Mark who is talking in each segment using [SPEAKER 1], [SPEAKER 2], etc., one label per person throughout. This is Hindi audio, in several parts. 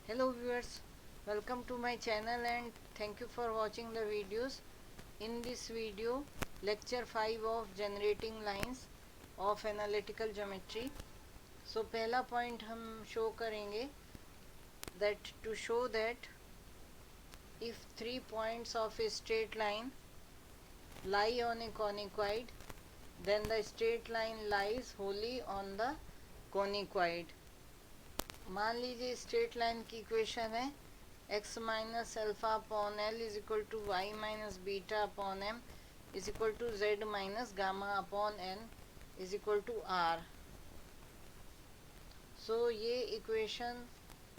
[SPEAKER 1] Hello viewers, welcome to my channel and thank you for watching the videos. In this video, lecture 5 of generating lines of analytical geometry. So पहला point हम show करेंगे that to show that if 3 points of a straight line lie on a conicoid, then the straight line lies wholly on the conicoid. मान लीजिए स्ट्रेट लाइन की इक्वेशन है x minus alpha upon l is equal to y minus beta upon m is equal to z minus gamma upon n is equal to r. So ये इक्वेशन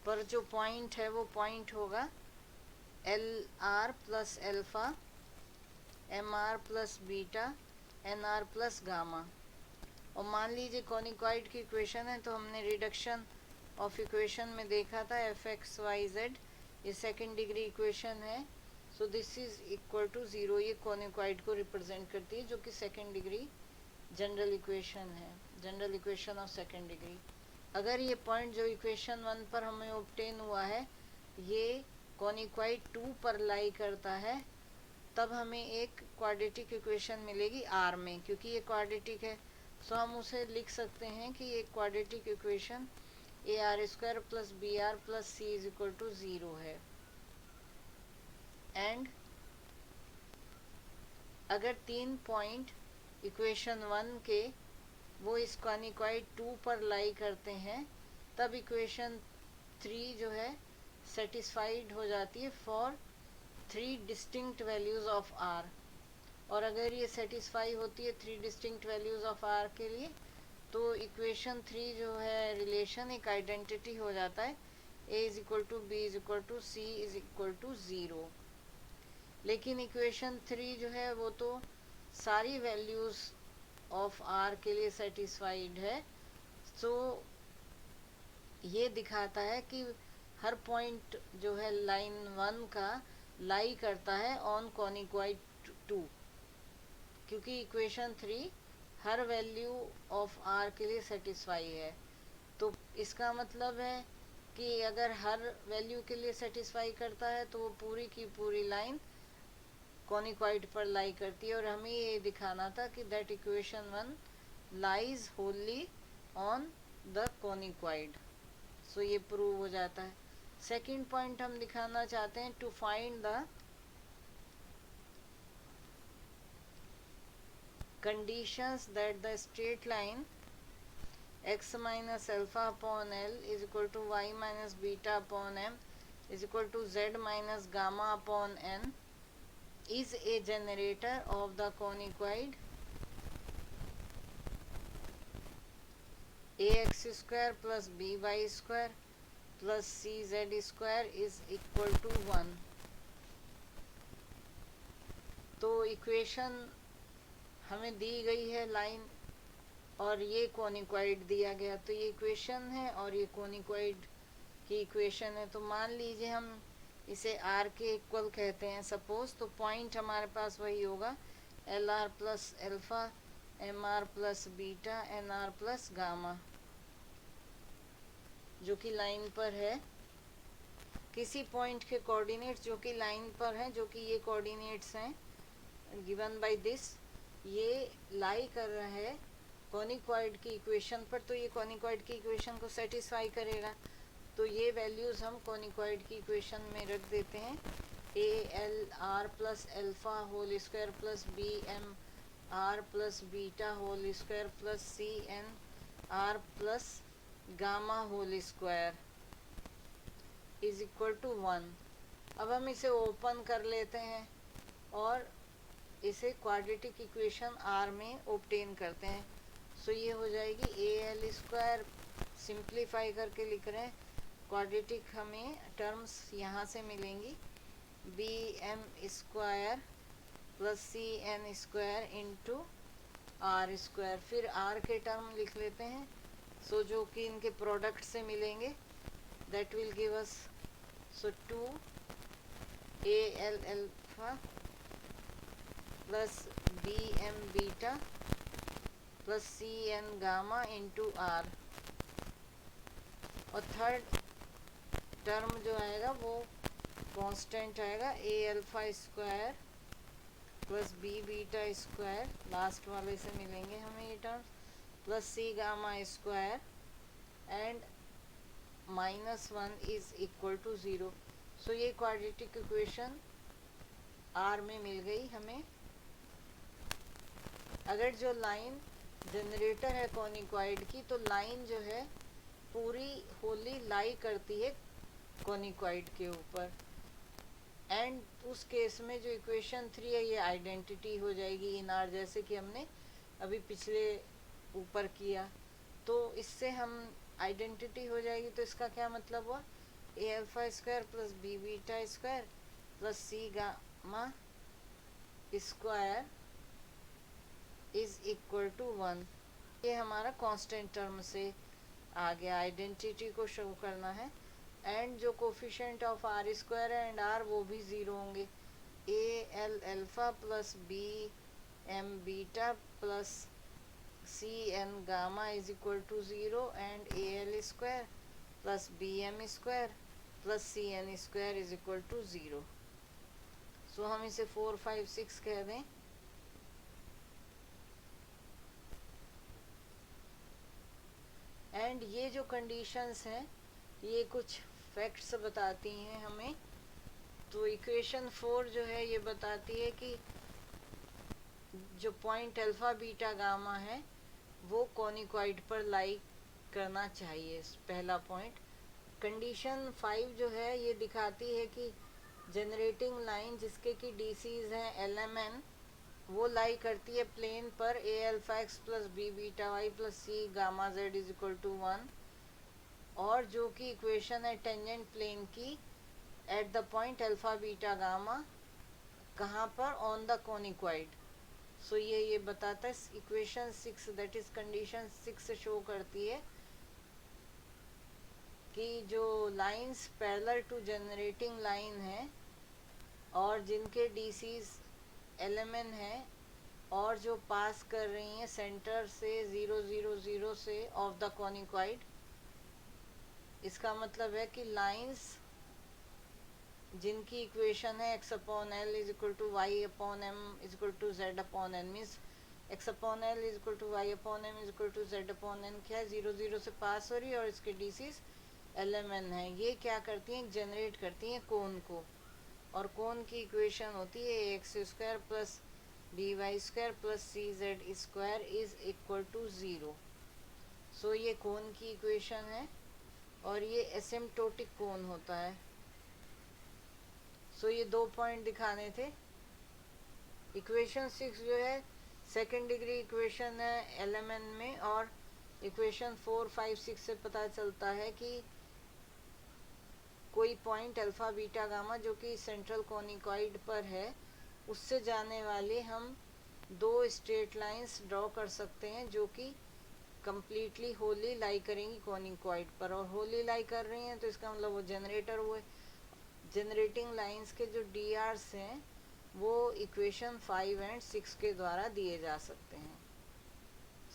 [SPEAKER 1] पर जो पॉइंट है वो पॉइंट होगा l r plus alpha, m r plus beta, n r plus gamma. और मान लीजिए कॉनिकॉइड की इक्वेशन है तो हमने रिडक्शन ऑफ इक्वेशन में देखा था एफ एक्स वाई जेड, ये सेकेंड डिग्री इक्वेशन है. So this is equal to zero. ये कॉनिकॉइड को रिप्रेजेंट करती है जो कि सेकेंड डिग्री जनरल इक्वेशन है, general equation of second degree. अगर ये पॉइंट जो इक्वेशन 1 पर हमें ऑब्टेन हुआ है ये कॉनिकॉइड 2 पर लाई करता है, तब हमें एक क्वाड्रेटिक इक्वेशन मिलेगी आर में, क्योंकि ये क्वाड्रेटिक है. सो हम उसे लिख सकते हैं कि ये quadratic equation a r square plus b r plus c is equal to zero है. एंड अगर 3 पॉइंट इक्वेशन 1 के वो इस कॉनिकॉइड 2 पर लाई करते हैं, तब इक्वेशन 3 जो है सेटिस्फाइड हो जाती है for 3 distinct values of r. और अगर ये सेटिस्फाई होती है 3 डिस्टिंक्ट वैल्यूज़ ऑफ आर के लिए, तो इक्वेशन 3 जो है रिलेशन एक आइडेंटिटी हो जाता है a is equal to b is equal to c is equal to zero. लेकिन इक्वेशन 3 जो है वो तो सारी वैल्यूज़ ऑफ आर के लिए सेटिस्फाइड है. सो ये दिखाता है कि हर पॉइंट जो है लाइन 1 का लाई करता है ऑन कॉनिकॉइड 2, क्योंकि इक्वेशन 3 हर वैल्यू ऑफ आर के लिए सेटिस्फाई है. तो इसका मतलब है कि अगर हर वैल्यू के लिए सेटिस्फाई करता है तो वो पूरी की पूरी लाइन कॉनिकॉइड पर लाई करती है. और हमें ये दिखाना था कि that equation 1 lies wholly on the conicoid. So ये प्रूव हो जाता है. सेकेंड पॉइंट हम दिखाना चाहते हैं to find the conditions that the straight line x minus alpha upon L is equal to y minus beta upon m is equal to z minus gamma upon n is a generator of the conicoid ax square plus by square plus cz square is equal to 1. तो इक्वेशन हमें दी गई है लाइन और ये कॉनिकॉइड दिया गया, तो ये इक्वेशन है और ये कॉनिकॉइड की इक्वेशन है. तो मान लीजिए हम इसे आर के इक्वल कहते हैं सपोज. तो पॉइंट हमारे पास वही होगा l r plus alpha, m r plus beta, n r plus gamma, जो कि लाइन पर है. किसी पॉइंट के कोऑर्डिनेट्स जो कि लाइन पर हैं, जो कि ये कोऑर्डिनेट्स हैं गिवन बाय दिस, ये लाई कर रहा है कॉनिकॉइड की इक्वेशन पर, तो ये कॉनिकॉइड की इक्वेशन को सेटिस्फाई करेगा. तो ये वैल्यूज़ हम कॉनिकॉइड की इक्वेशन में रख देते हैं a l r plus alpha whole square plus b m r plus beta whole square plus c n r plus gamma whole square is equal to 1. अब हम इसे ओपन कर लेते हैं और इसे क्वाड्रेटिक इक्वेशन आर में ऑब्टेन करते हैं. सो ये हो जाएगी ए एल स्क्वायर, सिंप्लीफाई करके लिख रहे हैं. क्वाड्रेटिक हमें टर्म्स यहाँ से मिलेंगी b m square plus c n square into r square. फिर आर के टर्म लिख लेते हैं. सो जो कि इनके प्रोडक्ट से मिलेंगे that will give us so 2 a l alpha plus b m beta plus c n gamma into r. और थर्ड टर्म जो आएगा वो कांस्टेंट आएगा, a alpha square plus b beta square, last वाले से मिलेंगे हमें ये term, plus c gamma square and -1 is equal to 0। सो ये क्वाड्रेटिक इक्वेशन आर में मिल गई हमें। अगर जो लाइन जनरेटर है कोनिक्वाइड की, तो लाइन जो है पूरी होली लाई करती है कोनिक्वाइड के ऊपर, एंड उस केस में जो इक्वेशन 3 है ये आइडेंटिटी हो जाएगी इन आर, जैसे कि हमने अभी पिछले ऊपर किया। तो इससे हम आइडेंटिटी हो जाएगी, तो इसका क्या मतलब हुआ, a alpha square plus b beta square plus c gamma square is equal to 1। ये हमारा कांस्टेंट टर्म से आ गया, आइडेंटिटी को शो करना है। एंड जो coefficient of r square and r वो भी 0 होंगे, a l alpha plus b m beta plus c n gamma is equal to 0 and a l square plus b m square plus c n square is equal to 0। So हम इसे 4 5 6 कह दें। एंड ये जो कंडीशंस हैं ये कुछ फैक्ट्स बताती हैं हमें। तो इक्वेशन 4 जो है ये बताती है कि जो पॉइंट अल्फा बीटा गामा है वो कोनिक्वाइड पर लाई करना चाहिए, पहला पॉइंट। कंडीशन 5 जो है ये दिखाती है कि जनरेटिंग लाइन जिसके कि डीसीज हैं LMN, वो लाई करती है प्लेन पर a alpha x plus b beta y plus c gamma z is equal to 1, और जो कि इक्वेशन है टेंजेंट प्लेन की at the point alpha beta gamma, कहाँ पर, ऑन द कोनिक्वाइड। सो ये बताता है equation 6, that is condition 6 show करती है कि जो lines parallel to generating line है और जिनके डीसीज LMN है और जो पास कर रही हैं सेंटर से 0 0 0 से ऑफ द कोनिक्वाइड, इसका मतलब है कि लाइंस जिनकी इक्वेशन है x upon l is equal to y upon m is equal to z upon n, means x upon l is equal to y upon m is equal to z upon n, क्या है, 0 0 से पास हो रही है और इसके डीसीज LMN है। ये क्या करती हैं, जनरेट करती हैं कोन को, और कोन की इक्वेशन होती है x square plus b y square plus c z square is equal to 0। सो ये कोन की इक्वेशन है और ये एसिम्प्टोटिक कोन होता है। सो ये 2 पॉइंट दिखाने थे। इक्वेशन 6 जो है सेकेंड डिग्री इक्वेशन है LMN में, और इक्वेशन 4 5 6 से पता चलता है कि कोई पॉइंट अल्फा बीटा गामा जो कि सेंट्रल कोनिक्वाइड पर है, उससे जाने वाले हम 2 स्ट्रेट लाइंस ड्रॉ कर सकते हैं जो कि कंप्लीटली होली लाई करेंगी कोनिक्वाइड पर, और होली लाई कर रही हैं तो इसका मतलब वो जनरेटर हुए। जनरेटिंग लाइंस के जो DRs हैं वो इक्वेशन 5 एंड 6 के द्वारा दिए जा सकते हैं।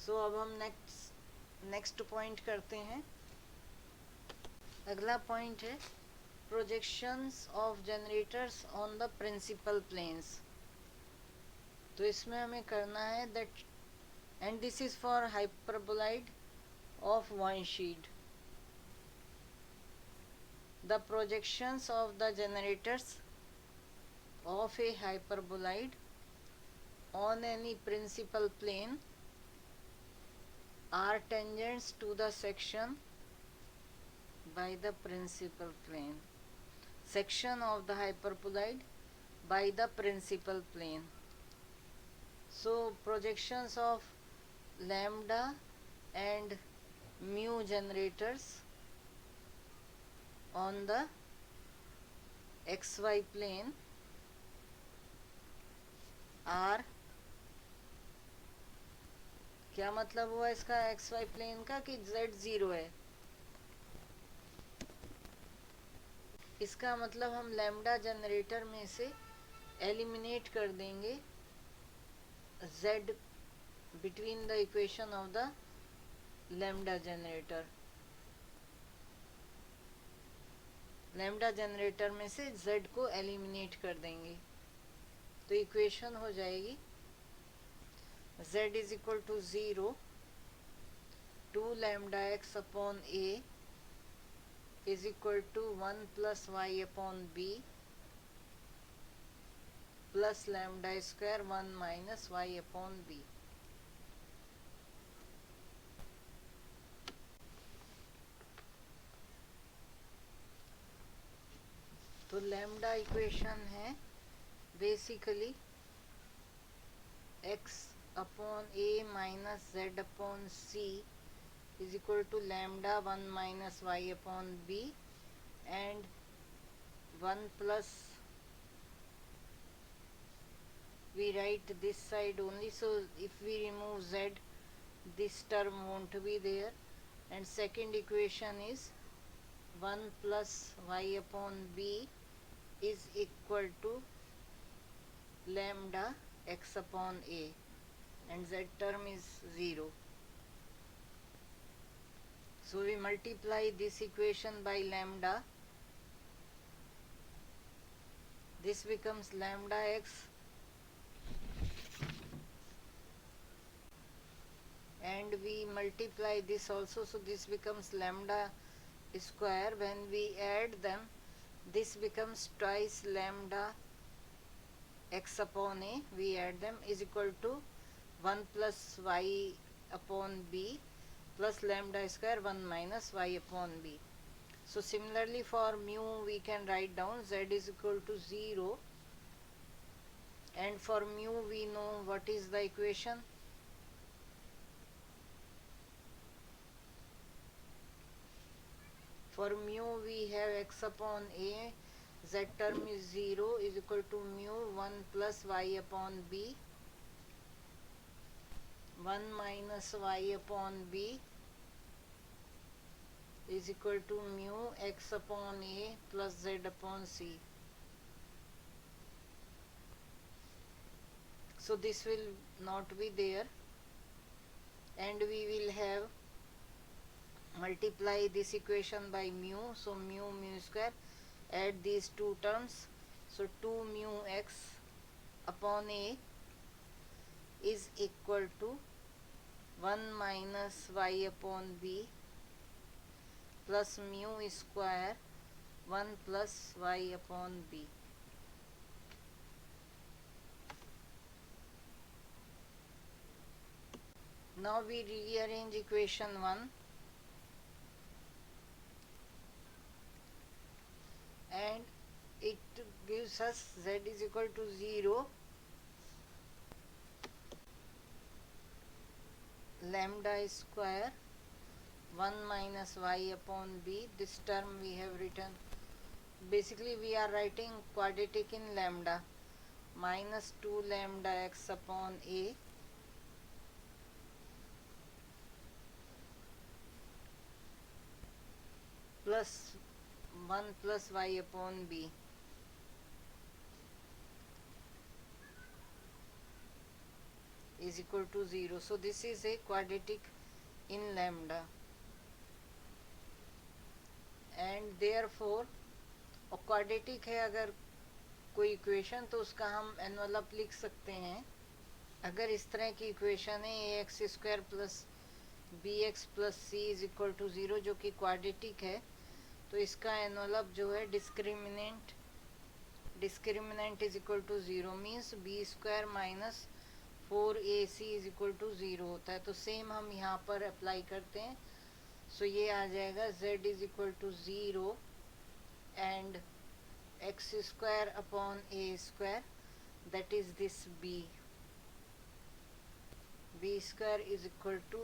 [SPEAKER 1] सो अब हम नेक्स्ट पॉइंट करते हैं। अगला पॉइंट है projections of generators on the principal planes. तो इसमें हमें करना है दैट, and this is for hyperboloid of one sheet, the projections of the generators of a hyperbolide on any principal plane are tangents to the section by the principal plane, section of the hyperbolide by the principal plane. So projections of lambda and mu generators on the xy plane are, क्या मतलब हुआ इसका xy प्लेन का, कि z 0 है। इसका मतलब हम लैम्डा जनरेटर में से एलिमिनेट कर देंगे z between the equation of the lambda generator. Lambda generator में से z को एलिमिनेट कर देंगे तो इक्वेशन हो जाएगी z is equal to 0 2 lambda x upon a is equal to 1 plus y upon b plus lambda square 1 minus y upon b। तो लैम्डा इक्वेशन है basically x upon a minus z upon c is equal to lambda 1 minus y upon b and 1 प्लस we write this side only, so if we remove z this term won't be there, and second equation is 1 plus y upon b is equal to lambda x upon a and z term is 0. So we multiply this equation by lambda. This becomes lambda x and we multiply this also, so this becomes lambda square. When we add them, this becomes twice lambda x upon a, we add them, is equal to 1 plus y upon b plus lambda square 1 minus y upon b. So similarly for mu we can write down z is equal to 0, and for mu we know what is the equation. For mu we have x upon a, z term is 0 is equal to mu 1 plus y upon b 1 minus y upon b is equal to mu x upon a plus z upon c. So this will not be there, and we will have multiply this equation by mu, so mu square, add these two terms, so 2 mu x upon a is equal to 1 minus y upon b plus mu square 1 plus y upon b. Now we rearrange equation 1 and it gives us z is equal to 0 lambda square 1 minus y upon b. This term we have written, basically we are writing quadratic in lambda, minus 2 lambda x upon a plus 1 plus y upon b is equal to 0. So this is a quadratic in lambda, and therefore quadratic है अगर कोई इक्वेशन तो उसका हम एनवलप लिख सकते हैं. अगर इस तरह की इक्वेशन है a x square plus b x plus c is equal to 0 जो कि क्वाड्रेटिक है, तो इसका एनवलप जो है discriminant is equal to 0 means b square minus 4ac is equal to 0 होता है. तो सेम हम यहाँ पर अप्लाई करते हैं, सो ये आ जाएगा z is equal to 0 and x square upon a square, that is this b square is equal to,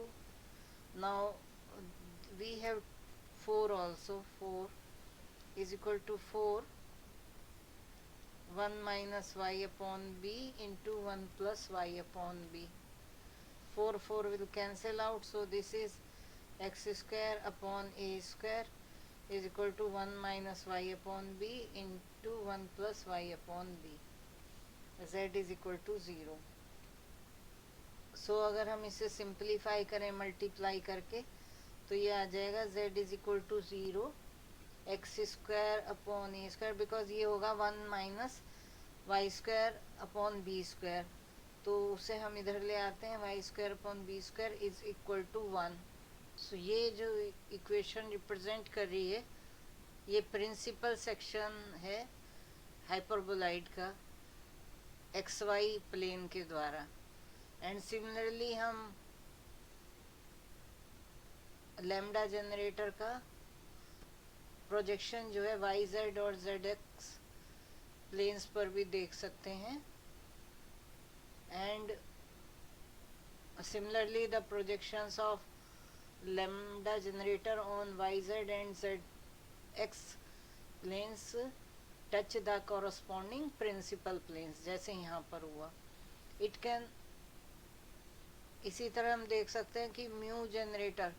[SPEAKER 1] now we have 4 also, 4 is equal to 4 1 minus y upon b into 1 plus y upon b. 4 will cancel out, so this is x square upon a square is equal to 1 minus y upon b into 1 plus y upon b. z is equal to 0. So अगर हम इसे सिंप्लीफाई करें मल्टीप्लाई करके तो ये आ जाएगा z is equal to 0 x square upon a square, because ये होगा 1 minus y square upon b square, तो उसे हम इधर ले आते हैं, y square upon b square is equal to 1। So ये जो इक्वेशन रिप्रेजेंट कर रही है ये प्रिंसिपल सेक्शन है हाइपरबोलाइड का एक्स वाई प्लेन के द्वारा। एंड सिमिलरली हम लैम्डा जनरेटर का प्रोजेक्शन जो है वाई जेड और जेड एक्स प्लेन्स पर भी देख सकते हैं। And similarly the projections of lambda generator on y z and z x planes touch the corresponding principal planes, जैसे यहाँ पर हुआ। इट कैन, इसी तरह हम देख सकते हैं कि mu generator,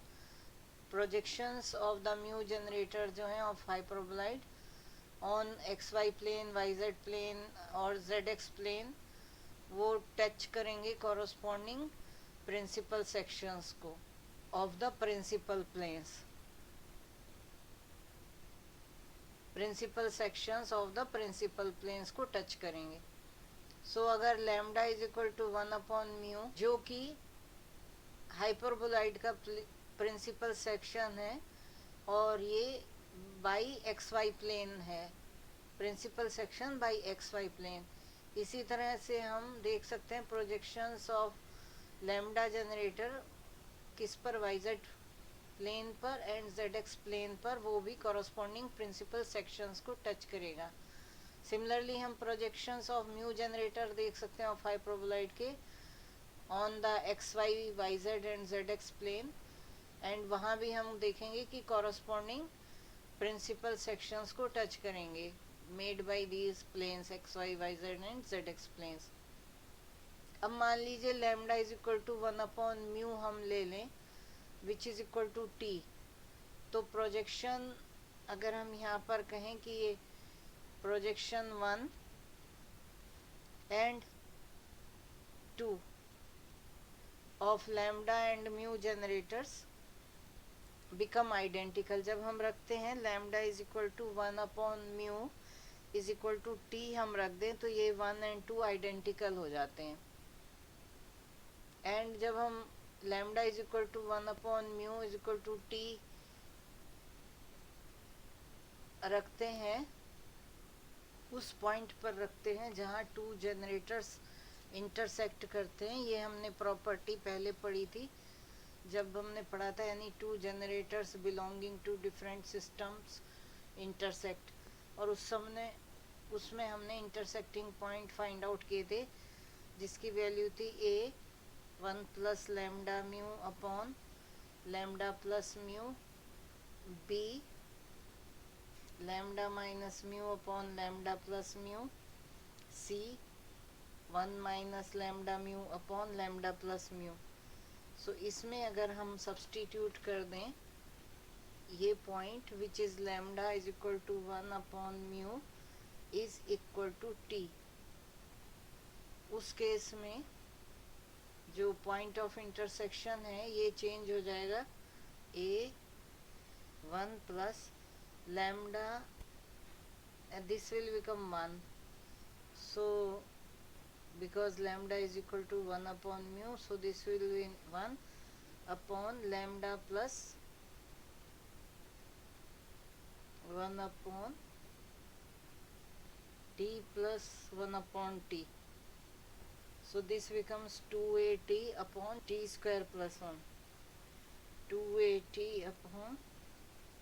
[SPEAKER 1] projections of the mu generator जो है of hyperboloid on x y plane, y z plane और जेड एक्स प्लेन, वो टच करेंगे कॉरस्पॉन्डिंग प्रिंसिपल सेक्शंस को of the principal planes, principal sections of the principal planes को टच करेंगे। सो अगर lambda is equal to 1 upon mu, जो कि हाइपरबोलाइड का प्रिंसिपल सेक्शन है और ये बाई एक्स वाई प्लेन है, principal section by x y plane. इसी तरह से हम देख सकते हैं प्रोजेक्शंस ऑफ लैम्डा जनरेटर किस पर, वाई जेड प्लेन पर एंड जेड एक्स प्लेन पर, वो भी कॉरस्पॉन्डिंग प्रिंसिपल सेक्शंस को टच करेगा। सिमिलरली हम प्रोजेक्शंस ऑफ म्यू जनरेटर देख सकते हैं ऑफ हाइपरबोलाइड के on the x y, y z and z x plane, and वहाँ भी हम देखेंगे कि कॉरस्पॉन्डिंग प्रिंसिपल सेक्शंस को टच करेंगे made by these planes x y, y z and z x planes. अब मान लीजिए lambda is equal to 1 upon mu हम ले लें which is equal to t, तो प्रोजेक्शन अगर हम यहाँ पर कहें कि ये projection 1 and 2 of lambda and mu generators become identical, जब हम रखते हैं lambda is equal to 1 upon mu is equal to t हम रख दें, तो ये 1 एंड 2 आइडेंटिकल हो जाते हैं। एंड जब हम lambda is equal to 1 upon mu is equal to t रखते हैं, उस पॉइंट पर रखते हैं जहाँ 2 जनरेटर्स इंटरसेक्ट करते हैं। ये हमने प्रॉपर्टी पहले पढ़ी थी जब हमने पढ़ा था, यानी 2 generators belonging to different systems intersect, और उसमें हमने इंटरसेक्टिंग पॉइंट फाइंड आउट किए थे जिसकी वैल्यू थी a 1 plus lambda mu upon lambda plus mu, b lambda minus mu upon lambda plus mu, c 1 minus lambda mu upon lambda plus mu. So इसमें अगर हम सब्सटीट्यूट कर दें ये point which is lambda is equal to 1 upon mu is equal to t, उस केस में जो पॉइंट ऑफ इंटरसेक्शन है ये चेंज हो जाएगा, ए 1 plus lambda, and this will become 1. So because lambda is equal to 1 upon mu, so this will be 1 upon lambda plus 1 upon t plus 1 upon t. So this becomes 2at upon t square plus 1, 2at upon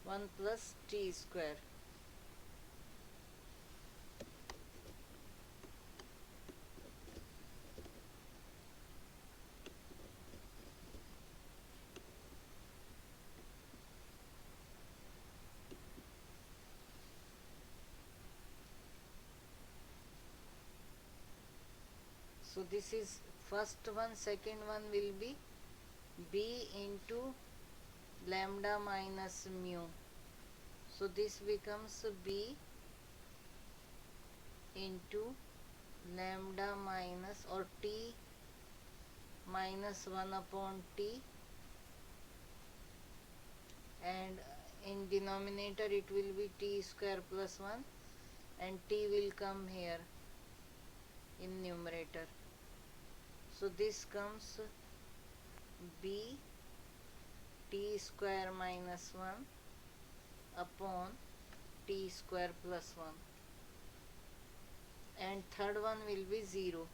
[SPEAKER 1] 1 plus t square. So this is first one, second one will be b into lambda minus mu. So this becomes b into lambda minus or t minus 1 upon t, and in denominator it will be t square plus 1 and t will come here in numerator. So this comes b t square minus 1 upon t square plus 1, and third one will be 0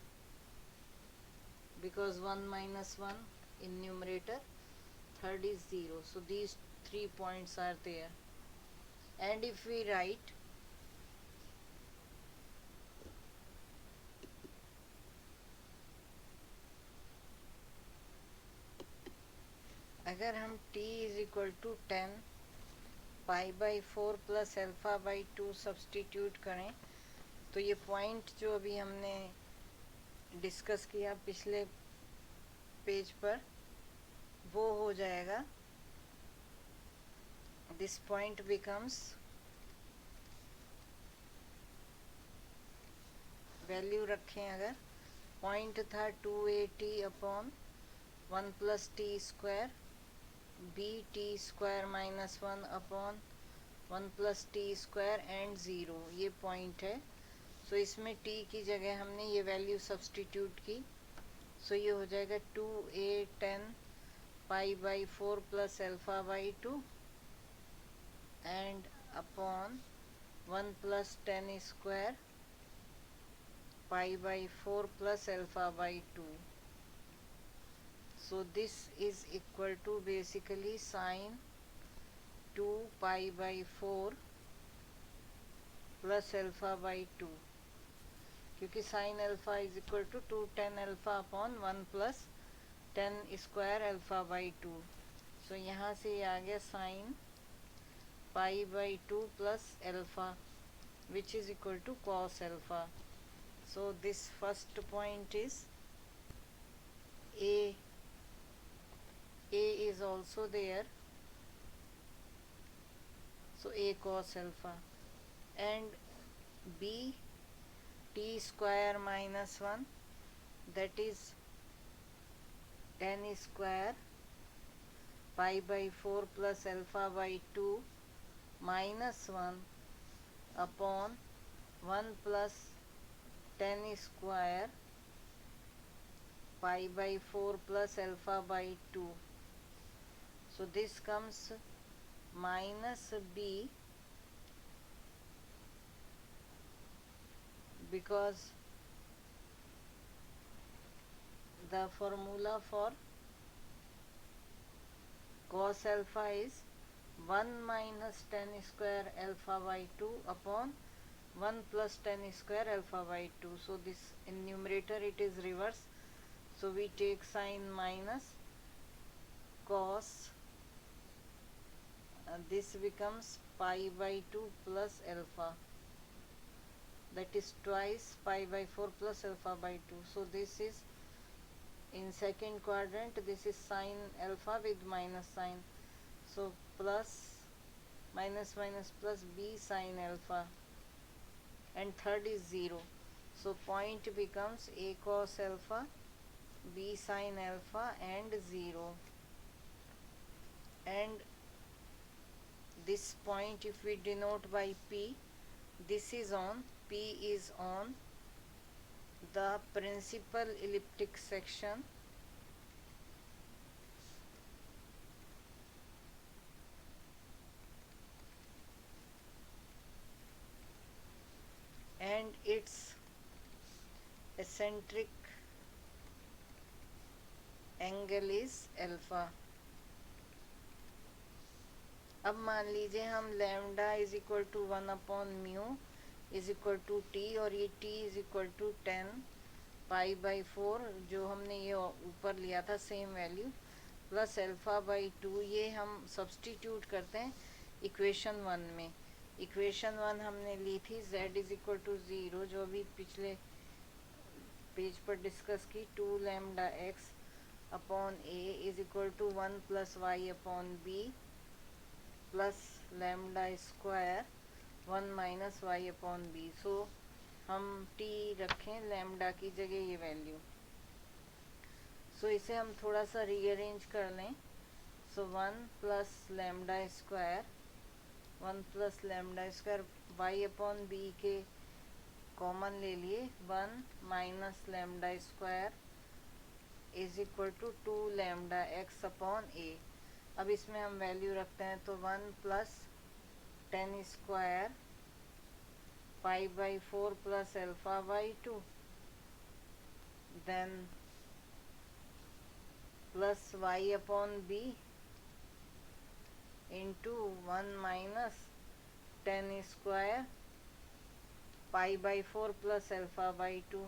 [SPEAKER 1] because 1 minus 1 in numerator, third is 0. So these 3 points are there, and if we write अगर हम t is equal to 10 pi by 4 plus alpha by 2 substitute करें तो ये पॉइंट जो अभी हमने डिस्कस किया पिछले पेज पर वो हो जाएगा. दिस पॉइंट बिकम्स वैल्यू रखें अगर पॉइंट था 280 upon 1 plus t square b t square minus 1 upon 1 plus t square and 0, ये पॉइंट है. सो इसमें t की जगह हमने ये वैल्यू सब्सटीट्यूट की. सो ये हो जाएगा 2a10 pi by 4 plus alpha by 2 and upon 1 plus 10 square pi by 4 plus alpha by 2. So this is equal to basically sine 2 pi by 4 plus alpha by 2, क्योंकि sin alpha is equal to 2 tan alpha upon 1 plus 10 square alpha by 2. So यहाँ से ये आ गया sin pi by 2 plus alpha which is equal to cos alpha. So this first point is A is also there, so a cos alpha, and b t square minus 1, that is 10 square pi by 4 plus alpha by 2 minus 1 upon 1 plus 10 square pi by 4 plus alpha by 2. So this comes minus b because the formula for cos alpha is 1 minus 10 square alpha by 2 upon 1 plus 10 square alpha by 2. So this in numerator it is reverse. So we take sign minus cos, this becomes pi by 2 plus alpha, that is twice pi by 4 plus alpha by 2. So this is in second quadrant, this is sin alpha with minus sign, so plus minus minus plus b sin alpha, and third is 0. So point becomes a cos alpha, b sin alpha and 0. And this point if we denote by p, this is on, p is on the principal elliptic section, and its eccentric angle is alpha. अब मान लीजिए हम lambda is equal to 1 upon mu is equal to t, और ये t is equal to 10 pi by 4 जो हमने ये ऊपर लिया था same value plus alpha by 2, ये हम सब्सटीट्यूट करते हैं इक्वेशन 1 में. इक्वेशन 1 हमने ली थी z इज इक्वल टू 0 जो अभी पिछले पेज पर डिस्कस की, 2 lambda x upon a is equal to 1 plus y upon b plus lambda square 1 minus y upon b. So हम t रखें लैम्डा की जगह ये वैल्यू. सो इसे हम थोड़ा सा रीअरेंज कर लें. So 1 plus lambda square 1 plus lambda square y upon b के कॉमन ले लिए, 1 minus lambda square is equal to 2 lambda x upon a. अब इसमें हम वैल्यू रखते हैं तो 1 plus 10 square pi by 4 plus alpha by 2, then plus y upon b into 1 minus 10 square pi by 4 plus alpha by 2।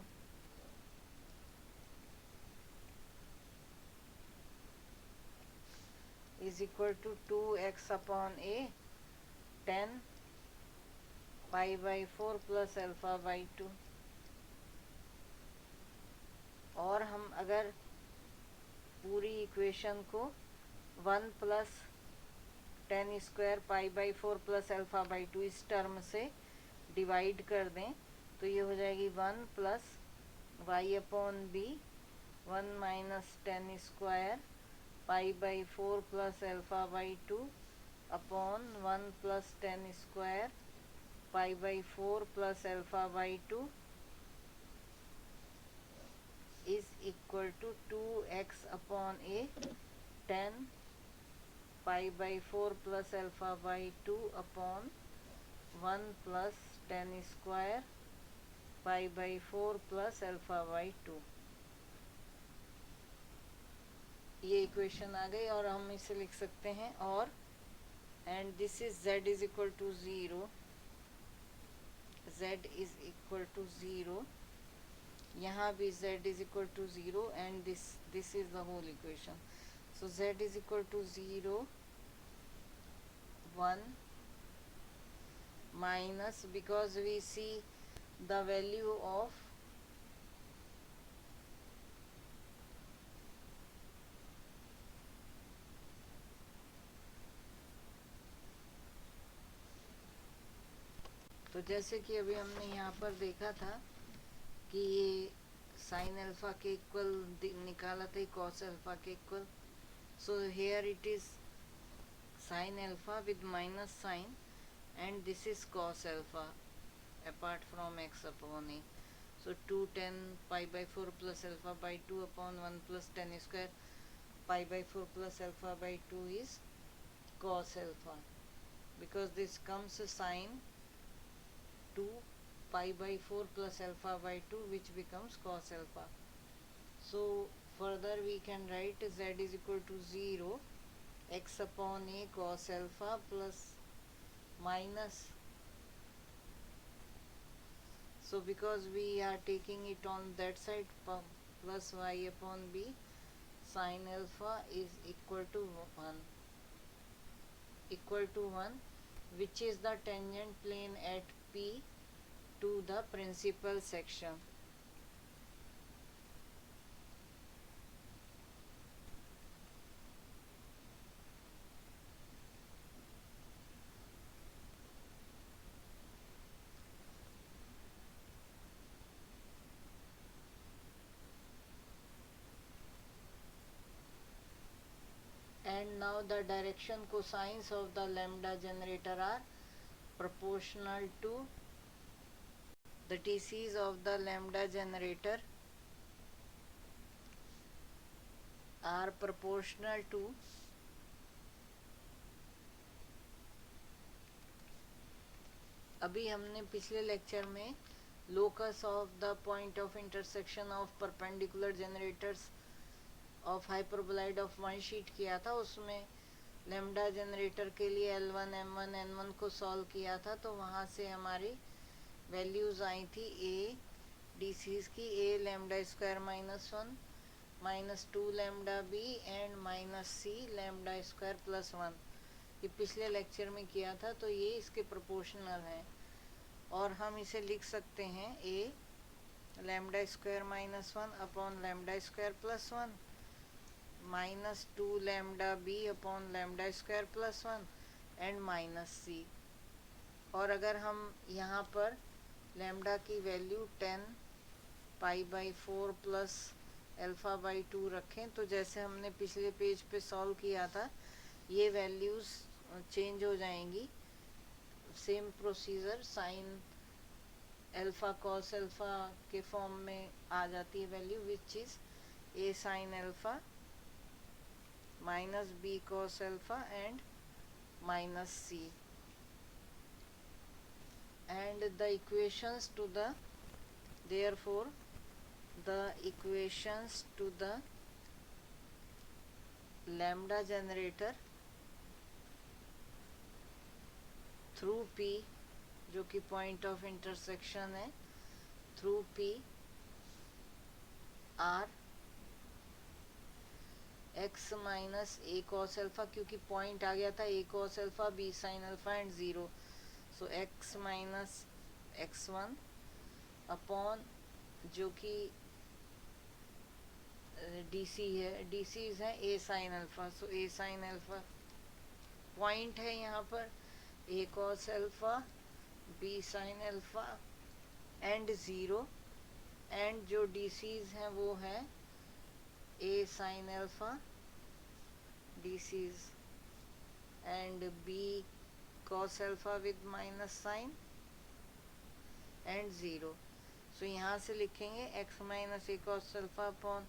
[SPEAKER 1] Is equal to 2x upon a 10 pi by 4 plus alpha by 2। और हम अगर पूरी इक्वेशन को 1 plus 10 square pi by 4 plus alpha by 2 इस टर्म से डिवाइड कर दें तो ये हो जाएगी 1 plus y upon b 1 minus 10 square pi by 4 plus alpha by 2 upon 1 plus 10 square pi by 4 plus alpha by 2 is equal to 2x upon a 10 pi by 4 plus alpha by 2 upon 1 plus 10 square pi by 4 plus alpha by 2। ये इक्वेशन आ गई और हम इसे लिख सकते हैं और and this is z is equal to 0, z is equal to 0, यहाँ भी z is equal to 0 and this is the whole equation. So z is equal to 0 1 minus, because we see the value of तो जैसे कि अभी हमने यहाँ पर देखा था कि ये साइन अल्फा के इक्वल निकाला था कॉस अल्फा के equal. So here it is sine alpha with minus sine and this is cos alpha apart from x upon a. So 2 10 pi by 4 plus alpha by 2 upon 1 plus 10 square pi by 4 plus alpha by 2 is cos alpha, because this comes sine 2 pi by 4 plus alpha by 2 which becomes cos alpha. So further we can write z is equal to 0 x upon a cos alpha plus minus, so because we are taking it on that side, plus y upon b sin alpha is equal to 1, which is the tangent plane at P to the principal section. And now the direction cosines of the lambda generator are proportional to the TCs of the lambda generator are proportional to अभी हमने पिछले लेक्चर में locus of the point of intersection of perpendicular generators of hyperboloid of one sheet किया था। उसमें लैम्डा जनरेटर के लिए L1 M1 N1 को सॉल्व किया था, तो वहाँ से हमारी वैल्यूज़ आई थी ए डी सीज की, a lambda square minus 1 minus 2 lambda b and minus c lambda square plus 1। ये पिछले लेक्चर में किया था, तो ये इसके प्रोपोर्शनल हैं और हम इसे लिख सकते हैं a lambda square minus 1 upon lambda square plus 1 minus 2 lambda b upon lambda square plus 1 and minus c. और अगर हम यहाँ पर लैम्डा की value 10 pi by 4 plus alpha by 2 रखें, तो जैसे हमने पिछले पेज पे सॉल्व किया था ये वैल्यूज़ चेंज हो जाएंगी same procedure sine alpha cos alpha के फॉर्म में आ जाती है value, which is a sine alpha minus b cos alpha and minus c, and the equations to the therefore the equations to the lambda generator through P, जो कि पॉइंट ऑफ इंटरसेक्शन है, through P are x minus a cos alpha, क्योंकि पॉइंट आ गया था a cos alpha b sine alpha and zero, so x minus x1 upon जो कि DC है, DCs है a sine alpha, so a sine alpha point है यहाँ पर a cos alpha b sine alpha and zero, and जो DCs हैं वो है a sine alpha DCs and B cos alpha with minus sine and zero. So यहाँ से लिखेंगे x minus a cos alpha upon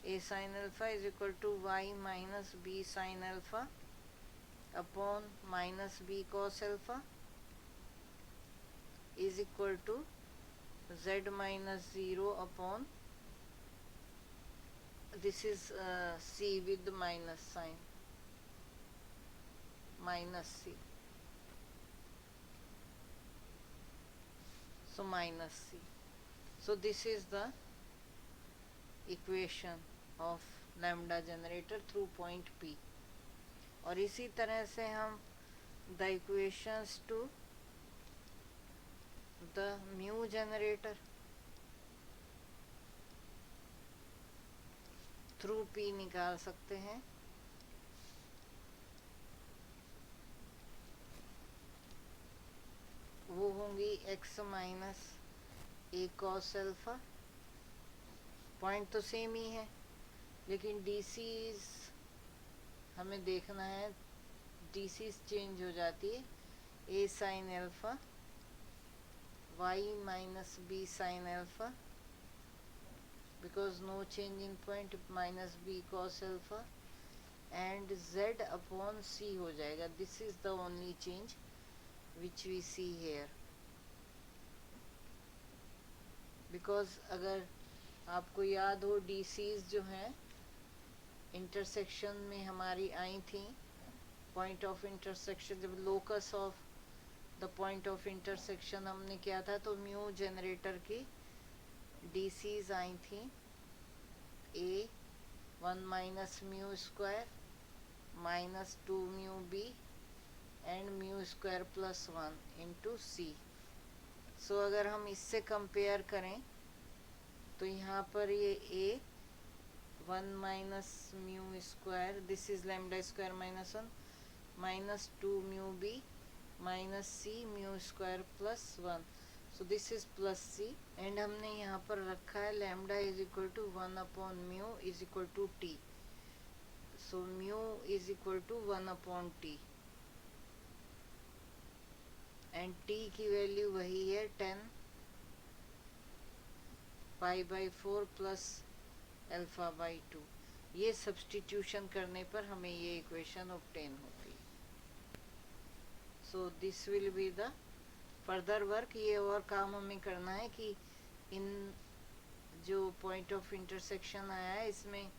[SPEAKER 1] a sine alpha is equal to y minus b sine alpha upon minus b cos alpha is equal to z minus 0 upon, this is c with minus sign, minus c, so minus c, so this is the equation of lambda generator through point P। और इसी तरह से हम the equations to the mu generator through P निकाल सकते हैं। वो होंगी x minus a cos alpha, point तो सेम ही है लेकिन DCs हमें देखना है, DCs चेंज हो जाती है, a sine alpha y minus b sin alpha because no change in point, minus b cos alpha and z upon c हो जाएगा। This is the only change which we see here, because अगर आपको याद हो DCs जो हैं इंटरसेक्शन में हमारी आई थी, पॉइंट ऑफ इंटरसेक्शन जब locus of the point of intersection हमने किया था तो म्यू जनरेटर की DCs आई थी a 1 minus mu square minus 2 mu b and mu square plus 1 into c. So अगर हम इससे कंपेयर करें तो यहाँ पर ये a 1 minus mu square, this is lambda square minus 1 minus 2 mu b minus c mu square plus 1, so this is plus c, and हमने यहाँ पर रखा है lambda is equal to 1 upon mu is equal to t, so mu is equal to 1 upon t and t की वैल्यू वही है 10 pi by 4 plus alpha by 2। ये सब्स्टिट्यूशन करने पर हमें ये इक्वेशन ऑब्टेन होती है। So this will be the further work. ये और काम हमें करना है कि इन जो पॉइंट ऑफ इंटरसेक्शन आया है इसमें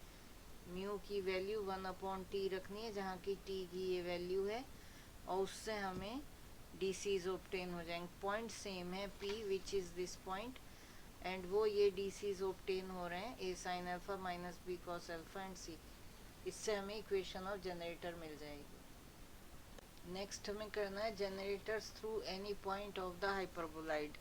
[SPEAKER 1] म्यू की वैल्यू 1 अपॉन टी रखनी है जहाँ की टी की ये वैल्यू है, और उससे हमें DCs ऑब्टेन हो जाएंगे। पॉइंट सेम है P which is this point, and वो ये DCs ऑब्टेन हो रहे हैं a sine alpha minus b cos alpha and c. इससे हमें इक्वेशन ऑफ जनरेटर मिल जाएगी। नेक्स्ट हमें करना है generators through any point of the hyperboloid.